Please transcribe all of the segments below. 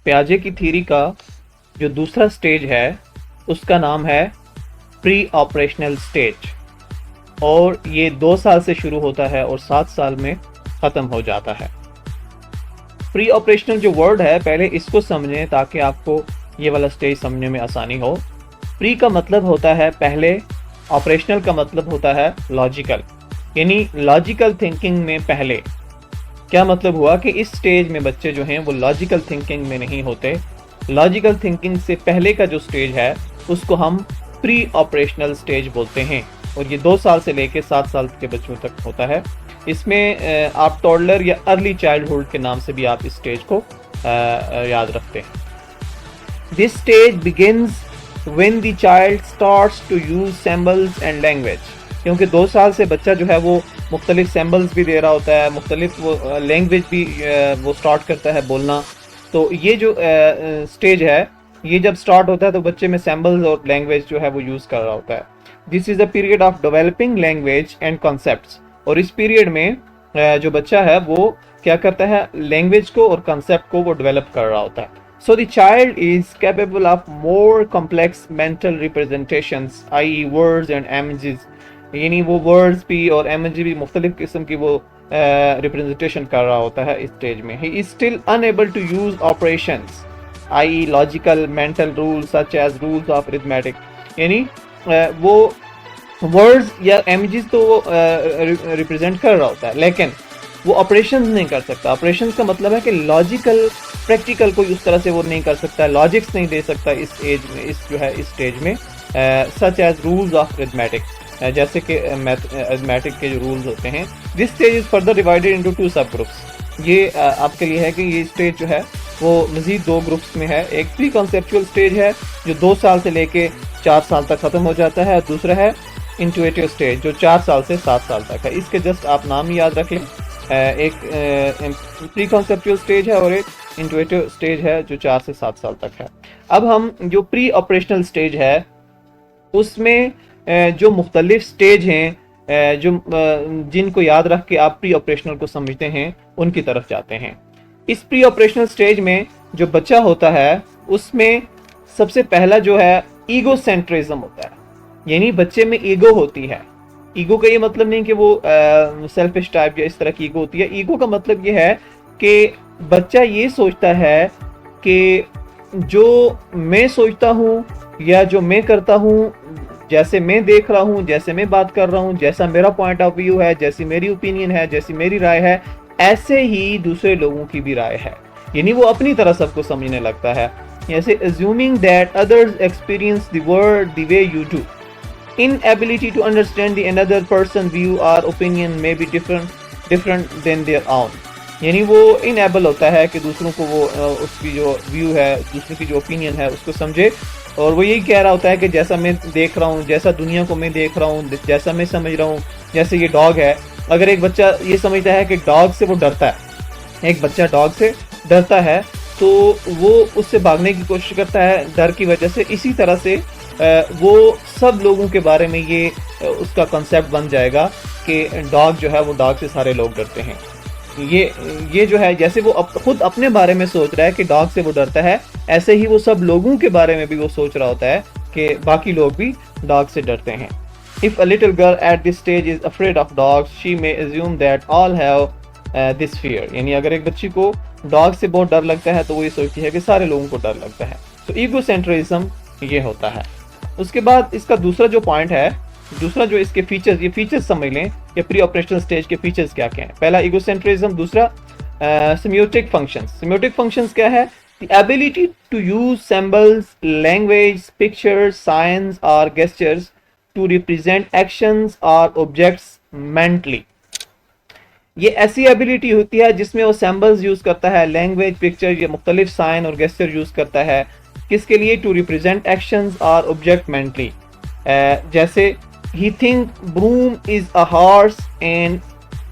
पियाजे की थ्योरी का जो दूसरा स्टेज है उसका नाम है प्री ऑपरेशनल स्टेज, और ये 2 साल से शुरू होता है और 7 साल में ख़त्म हो जाता है। प्री ऑपरेशनल जो वर्ड है, पहले इसको समझें ताकि आपको ये वाला स्टेज समझने में आसानी हो। प्री का मतलब होता है पहले, ऑपरेशनल का मतलब होता है लॉजिकल, यानी लॉजिकल थिंकिंग में पहले। क्या मतलब हुआ कि इस स्टेज में बच्चे जो हैं वो लॉजिकल थिंकिंग में नहीं होते। लॉजिकल थिंकिंग से पहले का जो स्टेज है उसको हम प्री ऑपरेशनल स्टेज बोलते हैं, और ये 2 साल से लेकर 7 साल के बच्चों तक होता है। इसमें आप टॉडलर या अर्ली चाइल्डहुड के नाम से भी आप इस स्टेज को याद रखते हैं। This stage begins when the child starts to use symbols and language, क्योंकि 2 साल से बच्चा जो है वो मुख्तलिफ सिंबल्स भी दे रहा होता है, मुख्तलिफ वो लैंग्वेज भी वो स्टार्ट करता है बोलना। तो ये जो स्टेज है, ये जब स्टार्ट होता है तो बच्चे में सिंबल्स और लैंग्वेज जो है वो यूज़ कर रहा होता है। This is the period of developing language and concepts, और इस पीरियड में जो बच्चा है वो क्या करता है, लैंग्वेज को और कॉन्सेप्ट को वो डेवलप कर रहा होता है। So the child is capable of more complex mental representations, i.e. words and images, यानी वो वर्ड्स भी और इमेज भी मुख्तलिफ किस्म की वो रिप्रेजेंटेशन कर रहा होता है इस स्टेज में। He is still unable to use operations, ie logical mental rules such as rules of arithmetic, यानी वो वर्ड्स या इमेजेस तो वो रिप्रेजेंट कर रहा होता है, लेकिन वो ऑपरेशंस नहीं कर सकता। ऑपरेशंस का मतलब है कि लॉजिकल प्रैक्टिकल कोई उस तरह से वो नहीं कर सकता, लॉजिक्स नहीं दे सकता इस एज में, इस जो है इस स्टेज में। Such as rules of arithmetic, जैसे कि अरिथमेटिक के जो रूल्स होते हैं। This stage is further divided into 2 sub groups. ये आपके लिए है कि ये स्टेज जो है वो मजीद 2 ग्रुप्स में है। एक प्री कॉन्सेप्चुअल स्टेज है जो 2 साल से लेके 4 साल तक खत्म हो जाता है, और दूसरा है इंट्यूटिव स्टेज जो 4 साल से 7 साल तक है। इसके जस्ट आप नाम ही याद रखें, एक प्री कॉन्सेप्चुअल स्टेज है और एक इंट्यूटिव स्टेज है जो 4 से 7 साल तक है। अब हम जो प्री ऑपरेशनल स्टेज है उसमें जो मुख्तलिफ स्टेज हैं जो जिनको याद रख के आप प्री ऑपरेशनल को समझते हैं उनकी तरफ जाते हैं। इस प्री ऑपरेशनल स्टेज में जो बच्चा होता है उसमें सबसे पहला जो है ईगो सेंट्रिज्म होता है, यानी बच्चे में ईगो होती है। ईगो का ये मतलब नहीं कि वो सेल्फिश टाइप या इस तरह की ईगो होती है। ईगो का मतलब ये है कि बच्चा ये सोचता है कि जो मैं सोचता हूँ या जो मैं करता हूँ, जैसे मैं देख रहा हूँ, जैसे मैं बात कर रहा हूँ, जैसा मेरा पॉइंट ऑफ व्यू है, जैसी मेरी ओपिनियन है, जैसी मेरी राय है, ऐसे ही दूसरे लोगों की भी राय है। यानी वो अपनी तरह सबको समझने लगता है। जैसे assuming that others experience the world the way you do. Inability to understand the another person view or opinion may be different than their own. यानी वो इनएबल होता है कि दूसरों को वो उसकी जो व्यू है, दूसरों की जो ओपिनियन है उसको समझे, और वो यही कह रहा होता है कि जैसा मैं देख रहा हूँ, जैसा दुनिया को मैं देख रहा हूँ, जैसा मैं समझ रहा हूँ। जैसे ये डॉग है, अगर एक बच्चा ये समझता है कि डॉग से वो डरता है, एक बच्चा डॉग से डरता है तो वो उससे भागने की कोशिश करता है डर की वजह से। इसी तरह से वो सब लोगों के बारे में ये उसका कॉन्सेप्ट बन जाएगा कि डॉग जो है वो डॉग से सारे लोग डरते हैं। ये जो है, जैसे वो खुद अपने बारे में सोच रहा है कि डॉग से वो डरता है, ऐसे ही वो सब लोगों के बारे में भी वो सोच रहा होता है कि बाकी लोग भी डॉग से डरते हैं। If a little girl at this stage is afraid of dogs, she may assume that all have this fear. यानी अगर एक बच्ची को डॉग से बहुत डर लगता है तो वो ये सोचती है कि सारे लोगों को डर लगता है। तो ईगोसेंट्रिज्म ये होता है। उसके बाद इसका दूसरा जो पॉइंट है, दूसरा जो इसके फीचर्स, ये फीचर्स समझ लें कि प्री ऑपरेशनल स्टेज के फीचर्स क्या क्या हैं। पहला ईगोसेंट्रिज्म, दूसरा सेमियोटिक फंक्शंस। सेमियोटिक फंक्शंस क्या है? The ability to use symbols, language, pictures, signs or gestures to represent actions or objects mentally. ये ऐसी एबिलिटी होती है जिसमें वो सिंबल्स यूज करता है, लैंग्वेज, पिक्चर या मुख्तलिफ साइन और गेस्चर यूज करता है। किसके लिए? टू रिप्रेजेंट एक्शंस और ऑब्जेक्ट मेंटली। जैसे he think broom is a horse and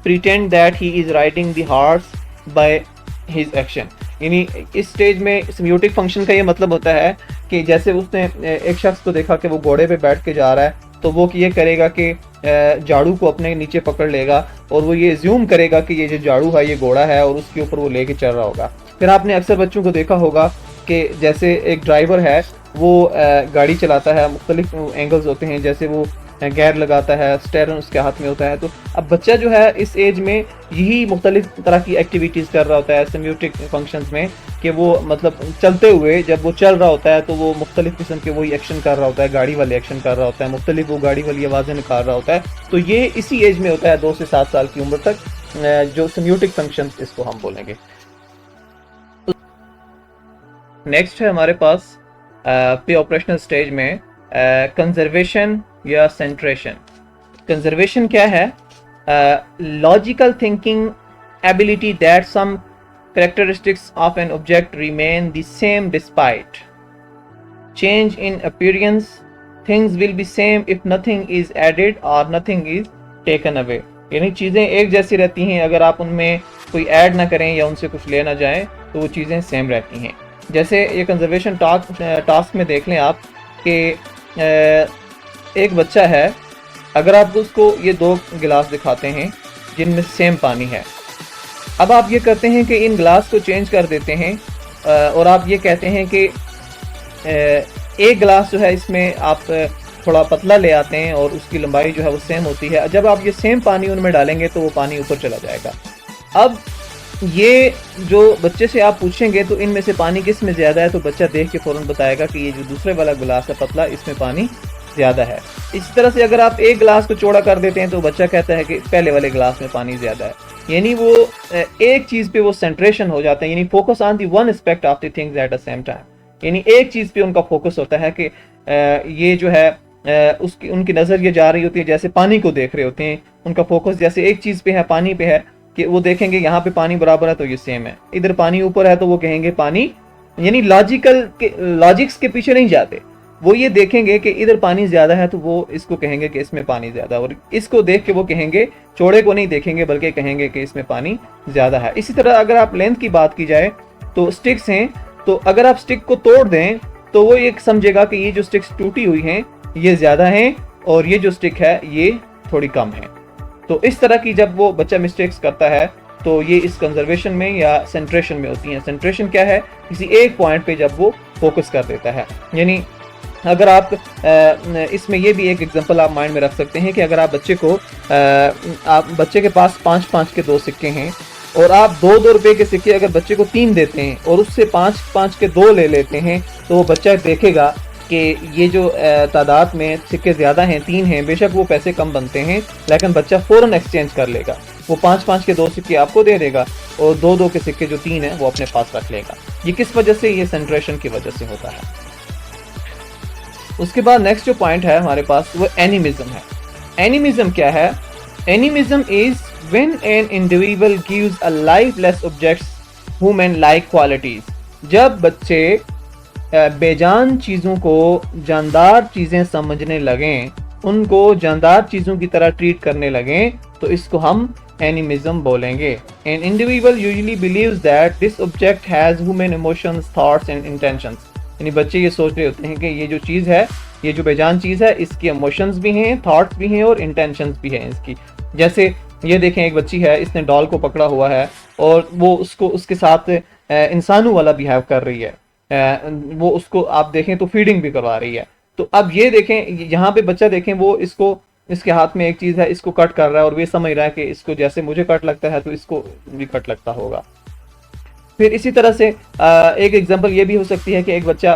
pretend that he is riding the horse by his action. यानी इस स्टेज में सिम्योटिक फंक्शन का ये मतलब होता है कि जैसे उसने एक शख्स को देखा कि वो घोड़े पे बैठ के जा रहा है, तो वो ये करेगा कि झाड़ू को अपने नीचे पकड़ लेगा और वो ये ज्यूम करेगा कि ये जो झाड़ू है ये घोड़ा है और उसके ऊपर वो लेके चल रहा होगा। फिर आपने अक्सर बच्चों को देखा होगा कि जैसे एक ड्राइवर है वो गाड़ी चलाता है, मुख्तलिफ एंगल्स होते हैं, जैसे वो गियर लगाता है, स्टेयरिंग उसके हाथ में होता है। तो अब बच्चा जो है इस एज में यही मुख्तलिफ तरह की एक्टिविटीज़ कर रहा होता है सेमियोटिक फंक्शंस में, कि वो मतलब चलते हुए जब वो चल रहा होता है तो वो मुख्तलिफ किस्म के वही एक्शन कर रहा होता है, गाड़ी वाले एक्शन कर रहा होता है, मुख्तलिफ वो गाड़ी वाली आवाज़ें निकाल रहा होता है। तो ये इसी एज में होता है 2 से 7 साल की उम्र तक, जो सेमियोटिक फंक्शंस इसको हम बोलेंगे। नेक्स्ट है हमारे पास प्री ऑपरेशनल स्टेज में कंजर्वेशन या सेंट्रेशन। कंजर्वेशन क्या है? Logical thinking ability that some characteristics of an object remain the same despite change in appearance. Things will be same if nothing is added or nothing is taken away. यानी चीज़ें एक जैसी रहती हैं, अगर आप उनमें कोई ऐड ना करें या उनसे कुछ ले ना जाएं तो वो चीज़ें सेम रहती हैं। जैसे ये कंजर्वेशन टास्क में देख लें आप कि एक बच्चा है, अगर आप उसको ये 2 गिलास दिखाते हैं जिनमें सेम पानी है, अब आप ये करते हैं कि इन ग्लास को चेंज कर देते हैं और आप ये कहते हैं कि एक ग्लास जो है इसमें आप थोड़ा पतला ले आते हैं और उसकी लंबाई जो है वो सेम होती है। जब आप ये सेम पानी उनमें डालेंगे तो वो पानी ऊपर चला जाएगा। अब ये जो बच्चे से आप पूछेंगे तो इनमें से पानी किस में ज़्यादा है, तो बच्चा देख के फ़ौरन बताएगा कि ये जो दूसरे वाला गिलास है पतला, इसमें पानी ज़्यादा है। इसी तरह से अगर आप एक गिलास को चौड़ा कर देते हैं तो बच्चा कहता है कि पहले वाले गिलास में पानी ज़्यादा है। यानी वो एक चीज़ पे वो सेंट्रेशन हो जाते हैं, यानी focus on the one aspect of the things at the same time. यानी एक चीज़ पे उनका फोकस होता है कि ये जो है उसकी उनकी नज़र ये जा रही होती है, जैसे पानी को देख रहे होते हैं, उनका फोकस जैसे एक चीज़ पे है, पानी पे है, कि वो देखेंगे यहाँ पे पानी बराबर है तो ये सेम है, इधर पानी ऊपर है तो वो कहेंगे पानी, यानी लॉजिक्स के पीछे नहीं जाते, वो ये देखेंगे कि इधर पानी ज़्यादा है तो वो इसको कहेंगे कि इसमें पानी ज़्यादा, और इसको देख के वो कहेंगे, चौड़े को नहीं देखेंगे बल्कि कहेंगे कि इसमें पानी ज़्यादा है। इसी तरह अगर आप लेंथ की बात की जाए तो स्टिक्स हैं, तो अगर आप स्टिक को तोड़ दें तो वो ये समझेगा कि ये जो स्टिक्स टूटी हुई हैं ये ज़्यादा हैं और ये जो स्टिक है ये थोड़ी कम है। तो इस तरह की जब वो बच्चा मिस्टेक्स करता है तो ये इस कंजर्वेशन में या सेंट्रेशन में होती हैं। सेंट्रेशन क्या है? किसी एक पॉइंट पे जब वो फोकस कर देता है। यानी अगर आप इसमें ये भी एक एग्जांपल आप माइंड में रख सकते हैं कि अगर आप बच्चे के पास 5-5 के 2 सिक्के हैं और आप 2-2 रुपए के सिक्के अगर बच्चे को 3 देते हैं और उससे 5-5 के 2 ले लेते हैं, तो वो बच्चा देखेगा कि ये जो तादाद में सिक्के ज़्यादा हैं, 3 हैं, बेशक वो पैसे कम बनते हैं लेकिन बच्चा फ़ौरन एक्सचेंज कर लेगा। वो 5-5 के 2 सिक्के आपको दे देगा और 2-2 के सिक्के जो 3 हैं वो अपने पास रख लेगा। ये किस वजह से? ये सेंट्रेशन की वजह से होता है। उसके बाद नेक्स्ट जो पॉइंट है हमारे पास वो एनिमिज्म है। एनिमिज्म क्या है? Animism is when an individual gives a lifeless objects human like qualities. जब बच्चे बेजान चीज़ों को जानदार चीज़ें समझने लगें, उनको जानदार चीज़ों की तरह ट्रीट करने लगें, तो इसको हम एनिमिज्म बोलेंगे। An individual usually believes that this object has human emotions, thoughts and intentions. यानी बच्चे ये सोच रहे होते हैं कि ये जो चीज़ है, ये जो बेजान चीज़ है, इसकी इमोशंस भी हैं, थॉट्स भी हैं और इंटेंशंस भी हैं इसकी। जैसे ये देखें, एक बच्ची है, इसने डॉल को पकड़ा हुआ है और वो उसके साथ इंसानों वाला बिहेव कर रही है। वो उसको आप देखें तो फीडिंग भी करवा रही है। तो अब ये देखें, यहाँ पे बच्चा देखें, वो इसके हाथ में एक चीज़ है, इसको कट कर रहा है और वे समझ रहा है कि इसको जैसे मुझे कट लगता है तो इसको भी कट लगता होगा। फिर इसी तरह से एक एग्जांपल ये भी हो सकती है कि एक बच्चा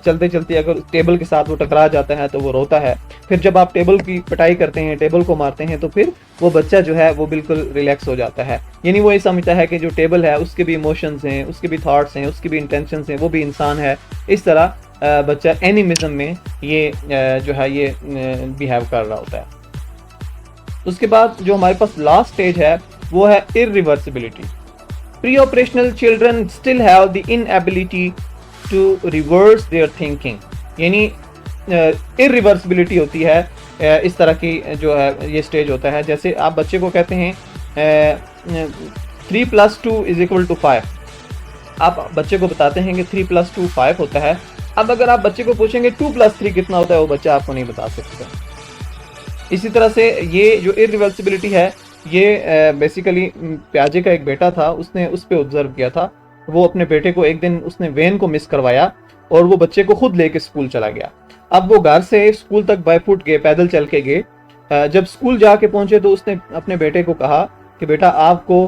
चलते चलते अगर टेबल के साथ वो टकरा जाता है तो वो रोता है। फिर जब आप टेबल की पिटाई करते हैं, टेबल को मारते हैं, तो फिर वो बच्चा जो है वो बिल्कुल रिलैक्स हो जाता है। यानी वो ये समझता है कि जो टेबल है उसके भी इमोशंस हैं, उसके भी थॉट्स हैं, उसकी भी इंटेंशंस हैं, वो भी इंसान है। इस तरह बच्चा एनिमिज्म में ये जो है ये बिहेव कर रहा होता है। उसके बाद जो हमारे पास लास्ट स्टेज है वो है irreversibility. Pre-operational children still have the inability to reverse their thinking। यानी irreversibility होती है इस तरह की जो है ये स्टेज होता है। जैसे आप बच्चे को कहते हैं 3 + 2 = 5। आप बच्चे को बताते हैं कि 3 + 2 5 होता है। अब अगर आप बच्चे को पूछेंगे 2 + 3 कितना होता है, वो बच्चा आपको नहीं बता सकता। इसी तरह से ये जो irreversibility है, ये बेसिकली प्याजे का एक बेटा था, उसने उस पर ऑब्जर्व किया था वो अपने बेटे को एक दिन उसने वेन को मिस करवाया और वो बच्चे को खुद लेके स्कूल चला गया। अब वो घर से स्कूल तक बाय फुट गए, पैदल चल के गए। जब स्कूल जाके पहुंचे तो उसने अपने बेटे को कहा कि बेटा आपको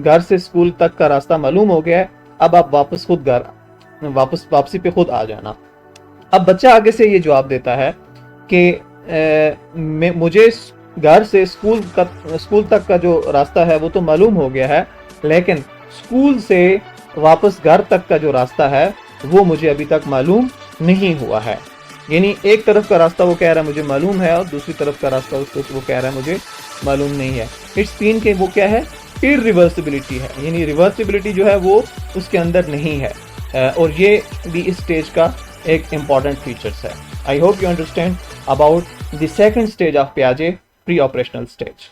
घर से स्कूल तक का रास्ता मालूम हो गया है, अब आप वापस खुद घर वापसी पे खुद आ जाना। अब बच्चा आगे से ये जवाब देता है कि मुझे घर से स्कूल तक का जो रास्ता है वो तो मालूम हो गया है, लेकिन स्कूल से वापस घर तक का जो रास्ता है वो मुझे अभी तक मालूम नहीं हुआ है। यानी एक तरफ का रास्ता वो कह रहा है मुझे मालूम है और दूसरी तरफ का रास्ता उसको वो कह रहा है मुझे मालूम नहीं है। इट्स मीन के वो क्या है, इरिवर्सिबिलिटी है, यानी रिवर्सिबिलिटी जो है वो उसके अंदर नहीं है। और ये भी इस स्टेज का एक इम्पॉर्टेंट फीचर्स है। I hope you understand about the second stage of पियाजे, प्री ऑपरेशनल स्टेज।